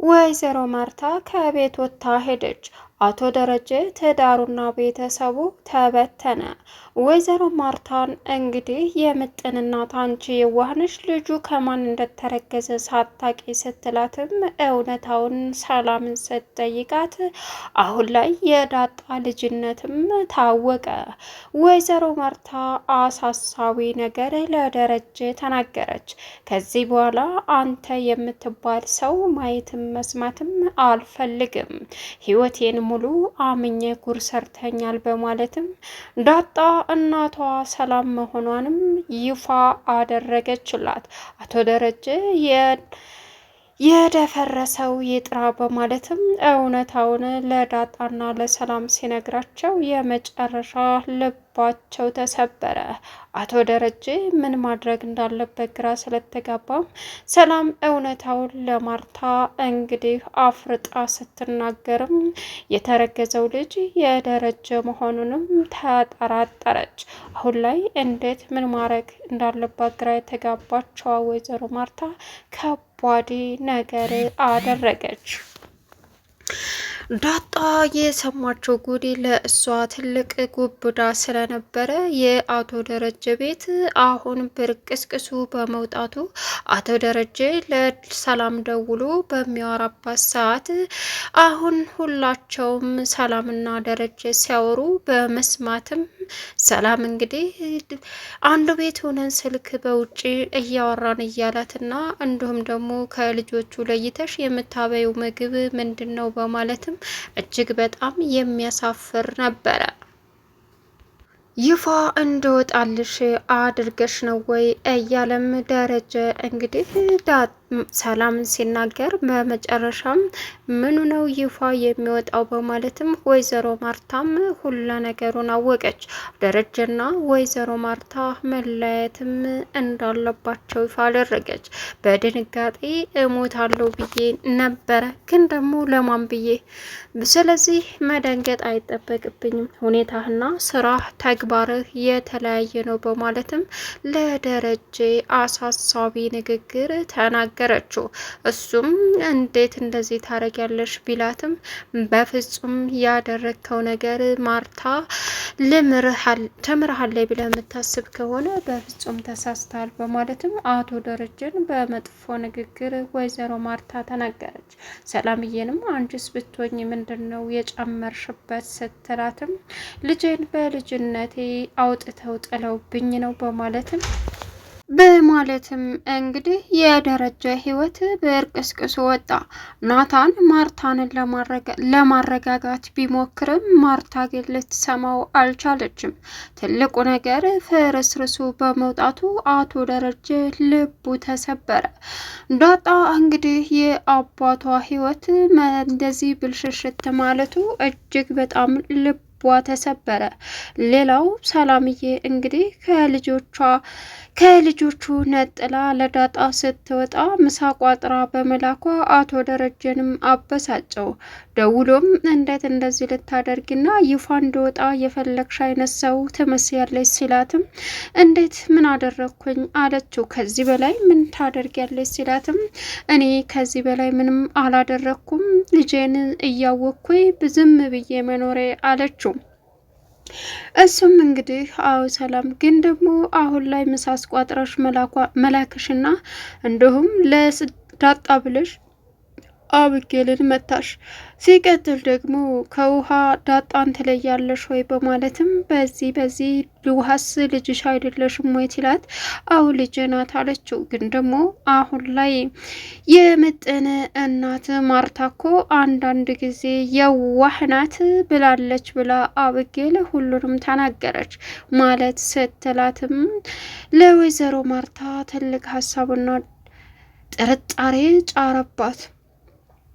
ወይዘሮ ማርታ ከቤት ወጥታ ሄደች። አቶ ደረጀ ትዳሩና ቤተሰቡ ተበተነ። ወይዘሮ ማርታን እንግዲህ የምጥን እናት አንቺ የዋህነሽ ልጁ ከማን እንደተረገዘ ሳታቂ ስትላትም እውነታውን ሰላምን ስትጠይቃት አሁን ላይ የዳጣ ልጅነትም ታወቀ። ወይዘሮ ማርታ አሳሳቢ ነገር ለደረጀ ተናገረች። ከዚህ በኋላ አንተ የምትባል ሰው ማየትም መስማትም አልፈልግም፣ ህይወቴን ሙሉ አምኜ ጉር ሰርተኛል በማለትም ዳጣ እናቷ ሰላም መሆኗንም ይፋ አደረገችላት። አቶ ደረጀ የደፈረሰው ይጥራ በማለትም እውነታውን ለዳጣና ለሰላም ሲነግራቸው የመጨረሻ ልባቸው ተሰበረ። አቶ ደረጀ ምን ማድረግ እንዳለበት ግራ ስለተጋባም ሰላም እውነታውን ለማርታ እንግዲህ አፍርጣ ስትናገርም የተረገዘው ልጅ የደረጀ መሆኑንም ተጠራጠረች። አሁን ላይ እንዴት ምን ማድረግ እንዳለባት ግራ የተጋባቸው ወይዘሮ ማርታ ከባድ ነገር አደረገች። ዳጣ የሰማቸው ጉድ ለእሷ ትልቅ ጉብዳ ስለነበረ የአቶ ደረጀ ቤት አሁን ብርቅስቅሱ በመውጣቱ አቶ ደረጀ ለሰላም ደውሎ በሚያወራባት ሰዓት አሁን ሁላቸውም ሰላምና ደረጀ ሲያወሩ በመስማትም ሰላም እንግዲህ አንዱ ቤት ሆነን ስልክ በውጭ እያወራን እያላትና እንዲሁም ደግሞ ከልጆቹ ለይተሽ የምታበዩ ምግብ ምንድን ነው በማለትም እጅግ በጣም የሚያሳፍር ነበረ። ይፋ እንደወጣልሽ አድርገሽ ነው ወይ እያለም ደረጀ እንግዲህ ሰላምን ሲናገር በመጨረሻም ምኑ ነው ይፋ የሚወጣው በማለትም ወይዘሮ ማርታም ሁላ ነገሩን አወቀች። ደረጀና ወይዘሮ ማርታ መለያየትም እንዳለባቸው ይፋ አደረገች። በድንጋጤ እሞታለሁ ብዬ ነበረ፣ ግን ደግሞ ለማን ብዬ? ስለዚህ መደንገጥ አይጠበቅብኝም፣ ሁኔታህና ስራ ተግባርህ የተለያየ ነው በማለትም ለደረጀ አሳሳቢ ንግግር ተናገረችው። እሱም እንዴት እንደዚህ ታረጊያለሽ ቢላትም በፍጹም ያደረግከው ነገር ማርታ ተምርሃለይ ብለህ የምታስብ ከሆነ በፍጹም ተሳስተሃል በማለትም አቶ ደረጀን በመጥፎ ንግግር ወይዘሮ ማርታ ተናገረች። ሰላምዬንም አንቺስ ብትሆኝ ምንድን ነው የጨመርሽበት ስትላትም ልጄን በልጅነቴ አውጥተው ጥለውብኝ ነው በማለትም እንግዲህ የደረጀ ህይወት በእርቅስቅሱ ወጣ። ናታን ማርታንን ለማረጋጋት ቢሞክርም ማርታ ግን ልትሰማው አልቻለችም። ትልቁ ነገር ፍርስርሱ በመውጣቱ አቶ ደረጀ ልቡ ተሰበረ። ዳጣ እንግዲህ የአባቷ ህይወት እንደዚህ ብልሽሽት ማለቱ እጅግ በጣም ልቧ ተሰበረ። ሌላው ሰላምዬ እንግዲህ ከልጆቹ ነጥላ ለዳጣ ስትወጣ ምሳ ቋጥራ በመላኳ አቶ ደረጀንም አበሳጨው። ደውሎም እንዴት እንደዚህ ልታደርግና ይፋ እንደወጣ የፈለግሽ አይነት ሰው ትመስያለች ሲላትም እንዴት ምን አደረግኩኝ አለችው። ከዚህ በላይ ምን ታደርጊያለች ሲላትም እኔ ከዚህ በላይ ምንም አላደረግኩም፣ ልጄን እያወቅኩኝ ዝም ብዬ መኖሬ አለችው። እሱም እንግዲህ አዎ ሰላም፣ ግን ደግሞ አሁን ላይ ምሳ አስቋጥረሽ መላክሽና እንዲሁም ለዳጣ ብለሽ አብጌልን መታሽ፣ ሲቀጥል ደግሞ ከውሃ ዳጣን ትለያለሽ ወይ በማለትም በዚህ ውሃስ ልጅሽ አይደለሽም ወይ ትላት። አው ልጅ ናት አለችው። ግን ደግሞ አሁን ላይ የምጥን እናት ማርታ እኮ አንዳንድ ጊዜ የዋህ ናት ብላለች ብላ አብጌል ሁሉንም ተናገረች ማለት ስትላትም ለወይዘሮ ማርታ ትልቅ ሀሳብና ጥርጣሬ ጫረባት።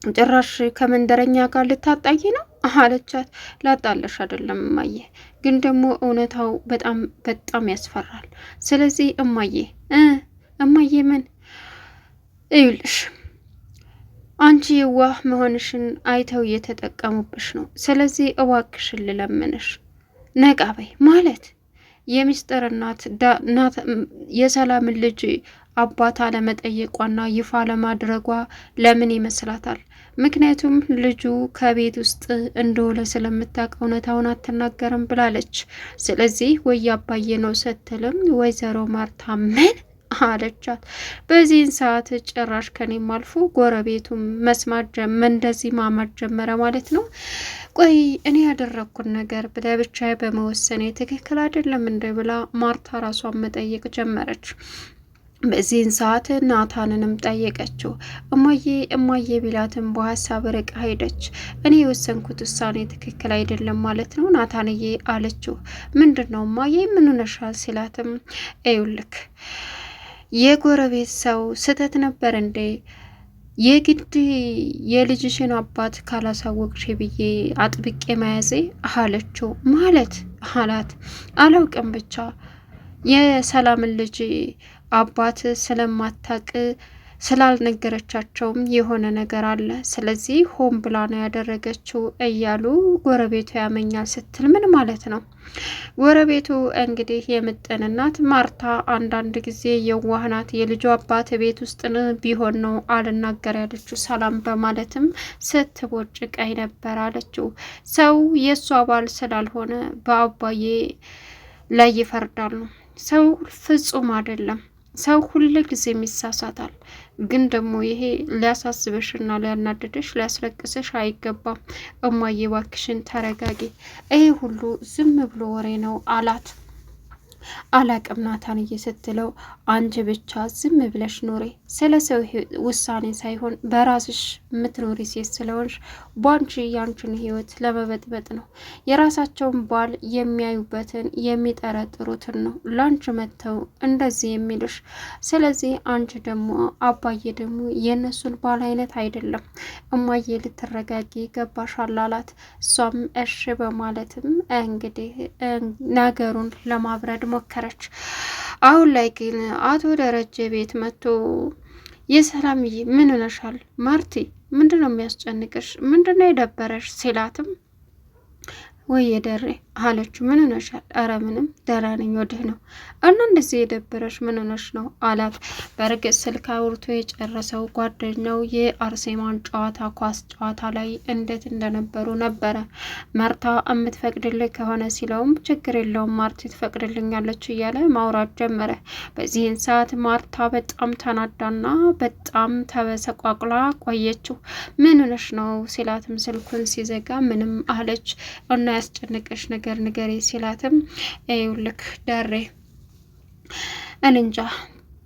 ጭራሽ ከመንደረኛ ጋር ልታጣይ ነው አለቻት። ላጣለሽ አይደለም እማዬ፣ ግን ደግሞ እውነታው በጣም ያስፈራል። ስለዚህ እማዬ ምን እዩልሽ፣ አንቺ የዋህ መሆንሽን አይተው እየተጠቀሙብሽ ነው። ስለዚህ እባክሽን ልለምንሽ ነቃ በይ። ማለት የሚስጥር እናት የሰላምን ልጅ አባት አለመጠየቋና ይፋ ለማድረጓ ለምን ይመስላታል? ምክንያቱም ልጁ ከቤት ውስጥ እንደወለ ስለምታውቅ እውነታውን አትናገርም ብላለች። ስለዚህ ወይ አባዬ ነው ስትልም ወይዘሮ ማርታ ምን አለቻት። በዚህን ሰዓት ጭራሽ ከኔም አልፎ ጎረቤቱም መስማት እንደዚህ ማማት ጀመረ ማለት ነው። ቆይ እኔ ያደረግኩት ነገር ለብቻዬ በመወሰኔ ትክክል አይደለም እንደ ብላ ማርታ ራሷን መጠየቅ ጀመረች። በዚህን ሰዓት ናታንንም ጠየቀችው። እማዬ ቢላትን በሀሳብ ርቃ ሄደች። እኔ የወሰንኩት ውሳኔ ትክክል አይደለም ማለት ነው ናታንዬ አለችው። ምንድን ነው እማዬ ምን ሆነሻል ሲላትም እዩልክ የጎረቤት ሰው ስህተት ነበር እንዴ? የግድ የልጅሽን አባት ካላሳወቅሽ ብዬ አጥብቄ መያዜ አለችው። ማለት አላት። አላውቅም ብቻ የሰላምን ልጅ አባት ስለማታቅ ስላልነገረቻቸውም የሆነ ነገር አለ። ስለዚህ ሆን ብላ ነው ያደረገችው እያሉ ጎረቤቱ ያመኛል ስትል ምን ማለት ነው? ጎረቤቱ እንግዲህ የምጥን እናት ማርታ አንዳንድ ጊዜ የዋህናት የልጁ አባት ቤት ውስጥ ቢሆን ነው አልናገር ያለችው ሰላም በማለትም ስትቦጭቀኝ ነበር አለችው። ሰው የእሱ አባል ስላልሆነ በአባዬ ላይ ይፈርዳሉ። ሰው ፍጹም አይደለም። ሰው ሁሉ ጊዜም ይሳሳታል። ግን ደግሞ ይሄ ሊያሳስበሽና ሊያናድድሽ ሊያስለቅስሽ አይገባም። እማዬ እባክሽን ተረጋጊ፣ ይሄ ሁሉ ዝም ብሎ ወሬ ነው አላት። አላቅም ናታንዬ ስትለው አንቺ ብቻ ዝም ብለሽ ኑሪ፣ ስለ ሰው ውሳኔ ሳይሆን በራስሽ የምትኖሪ ሴት ስለሆንሽ ባንቺ ያንቺን ህይወት ለመበጥበጥ ነው። የራሳቸውን ባል የሚያዩበትን የሚጠረጥሩትን ነው ላንቺ መጥተው እንደዚህ የሚልሽ። ስለዚህ አንቺ ደግሞ አባዬ ደግሞ የእነሱን ባል አይነት አይደለም። እማዬ ልትረጋጊ ገባሻል አላት። እሷም እሺ በማለትም እንግዲህ ነገሩን ለማብረድ ሞከረች። አሁን ላይ ግን አቶ ደረጀ ቤት መጥቶ የሰላምዬ ምን ሆነሻል ማርቲ፣ ምንድነው የሚያስጨንቅሽ? ምንድነው የደበረሽ ሲላትም ወይ የደሬ አለችው። ምን ሆነሻል? ኧረ ምንም ደህና ነኝ፣ ወድህ ነው እና እንደዚህ የደበረሽ ምን ሆነሽ ነው አላት። በእርግጥ ስልክ አውርቶ የጨረሰው ጓደኛው የአርሴማን ጨዋታ ኳስ ጨዋታ ላይ እንዴት እንደነበሩ ነበረ። ማርታ የምትፈቅድልህ ከሆነ ሲለውም ችግር የለውም ማርቲ ትፈቅድልኛለች እያለ ማውራት ጀመረ። በዚህን ሰዓት ማርታ በጣም ተናዳና በጣም ተበሰቋቁላ ቆየችው። ምን ሆነሽ ነው ሲላትም ስልኩን ሲዘጋ ምንም አለች። እና ያስጨነቀሽ ነገር ንገሪ ሲላትም ይኸውልህ ደሬ እንጃ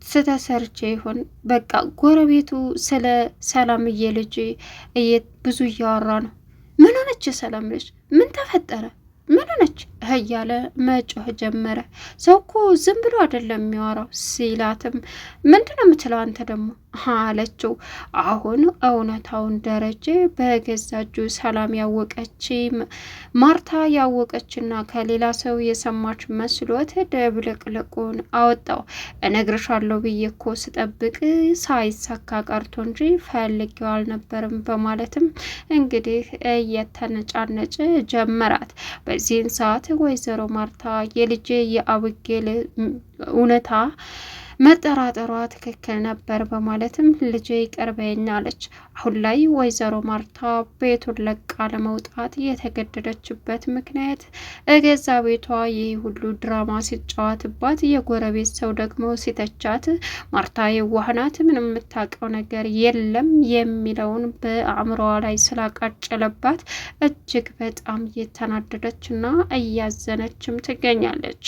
ስተሰርቼ ይሆን በቃ ጎረቤቱ ስለ ሰላምዬ ልጅ ብዙ እያወራ ነው። ምን ሆነች ሰላም ልጅ? ምን ተፈጠረ? ምን ሆነች እያለ መጮህ ጀመረ። ሰው እኮ ዝም ብሎ አይደለም የሚያወራው ሲላትም ምንድነው የምትለው አንተ ደግሞ አለችው። አሁን እውነታውን ደረጀ በገዛ እጁ ሰላም ያወቀች ማርታ ያወቀችና ከሌላ ሰው የሰማች መስሎት ደብልቅልቁን አወጣው። እነግርሻለሁ ብዬ እኮ ስጠብቅ ሳይሳካ ቀርቶ እንጂ ፈልጌው አልነበርም በማለትም እንግዲህ እየተነጫነጭ ጀመራት። በዚህን ሰዓት ወይዘሮ ማርታ የልጄ የአብጌል እውነታ መጠራጠሯ ትክክል ነበር በማለትም ልጄ ይቅርበኝ አለች። አሁን ላይ ወይዘሮ ማርታ ቤቱን ለቃ ለመውጣት የተገደደችበት ምክንያት እገዛ ቤቷ ይህ ሁሉ ድራማ ሲጫወትባት፣ የጎረቤት ሰው ደግሞ ሲተቻት፣ ማርታ የዋህናት ምንም የምታውቀው ነገር የለም የሚለውን በአእምሮዋ ላይ ስላቃጨለባት እጅግ በጣም እየተናደደችና እያዘነችም ትገኛለች።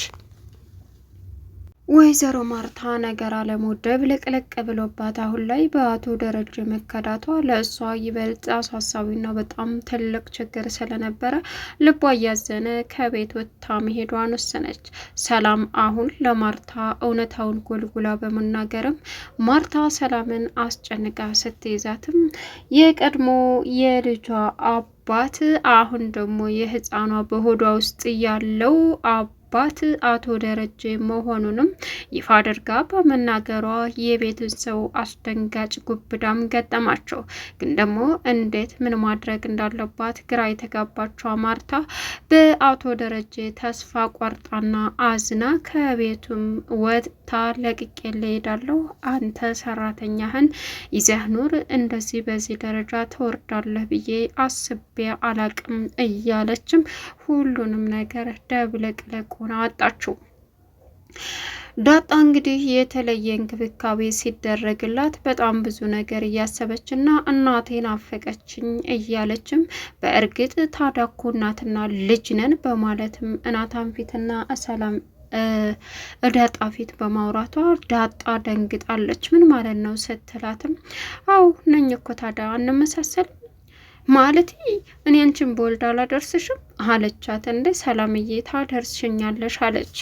ወይዘሮ ማርታ ነገር አለሙ ድብልቅልቅ ብሎባት አሁን ላይ በአቶ ደረጀ መከዳቷ ለእሷ ይበልጥ አሳሳቢና በጣም ትልቅ ችግር ስለነበረ ልቧ እያዘነ ከቤት ወጥታ መሄዷን ወሰነች። ሰላም አሁን ለማርታ እውነታውን ጎልጉላ በመናገርም ማርታ ሰላምን አስጨንቃ ስትይዛትም የቀድሞ የልጇ አባት አሁን ደግሞ የህፃኗ በሆዷ ውስጥ ያለው አባት አቶ ደረጀ መሆኑንም ይፋ አድርጋ በመናገሯ የቤትን ሰው አስደንጋጭ ጉብዳም ገጠማቸው። ግን ደግሞ እንዴት ምን ማድረግ እንዳለባት ግራ የተጋባቸው ማርታ በአቶ ደረጀ ተስፋ ቆርጣና አዝና ከቤቱም ወጥታ ለቅቄ እሄዳለሁ፣ አንተ ሰራተኛህን ይዘህ ኑር፣ እንደዚህ በዚህ ደረጃ ትወርዳለህ ብዬ አስቤ አላቅም እያለችም ሁሉንም ነገር ደብለቅለቁን አወጣችው። ዳጣ እንግዲህ የተለየ እንክብካቤ ሲደረግላት በጣም ብዙ ነገር እያሰበች እና እናቴን አፈቀችኝ እያለችም በእርግጥ ታዳኮ እናትና ልጅ ነን በማለትም እናታን ፊትና ሰላም ዳጣ ፊት በማውራቷ ዳጣ ደንግጣለች። ምን ማለት ነው ስትላትም አው ነኝ እኮ ታዲያ አንመሳሰል ማለት እኔ አንቺን በወልድ አላደርስሽም አለቻት። እንደ ሰላምዬ ታደርስሽኛለሽ አለች።